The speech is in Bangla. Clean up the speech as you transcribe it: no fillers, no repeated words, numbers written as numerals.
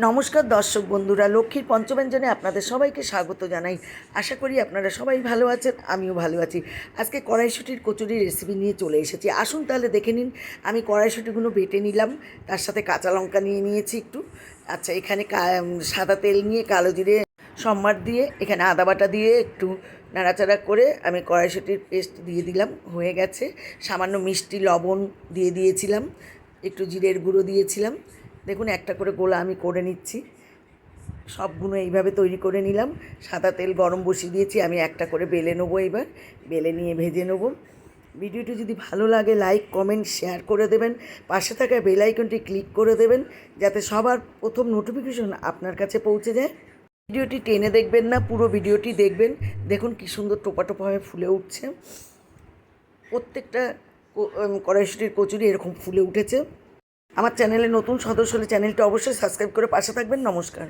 নমস্কার দর্শক বন্ধুরা, লক্ষ্মীর পঞ্চব্যঞ্জনে আপনাদের সবাইকে স্বাগত জানাই। আশা করি আপনারা সবাই ভালো আছেন, আমিও ভালো আছি। আজকে কড়াইশুঁটির কচুরি রেসিপি নিয়ে চলে এসেছি। আসুন তাহলে দেখে নিন। আমি কড়াইশুঁটিগুলো বেটে নিলাম, তার সাথে কাঁচা লঙ্কা নিয়ে নিয়েছি একটু। আচ্ছা, এখানে সাদা তেল নিয়ে কালো জিরে সম্বার দিয়ে এখানে আদা বাটা দিয়ে একটু নাড়াচাড়া করে আমি কড়াইশুঁটির পেস্ট দিয়ে দিলাম, হয়ে গেছে। সামান্য মিষ্টি লবণ দিয়ে দিয়েছিলাম, একটু জিরের গুঁড়ো দিয়েছিলাম। দেখুন, একটা করে গোলা আমি করে নিচ্ছি। সবগুলো এইভাবে তৈরি করে নিলাম। সাদা তেল গরম বসিয়ে দিয়েছি, আমি একটা করে বেলে নেবো। এবার বেলে নিয়ে ভেজে নেবো। ভিডিওটি যদি ভালো লাগে লাইক কমেন্ট শেয়ার করে দেবেন, পাশে থাকা বেল আইকনটি ক্লিক করে দেবেন যাতে সবার প্রথম নোটিফিকেশন আপনার কাছে পৌঁছে যায়। ভিডিওটি টেনে দেখবেন না, পুরো ভিডিওটি দেখবেন। দেখুন কী সুন্দর টোপা টোপাভাবে ফুলে উঠছে। প্রত্যেকটা কড়াইশুঁটির কচুরি এরকম ফুলে উঠেছে। আমার চ্যানেলে নতুন সদস্য হলে চ্যানেলটি অবশ্যই সাবস্ক্রাইব করে পাশে থাকবেন। নমস্কার।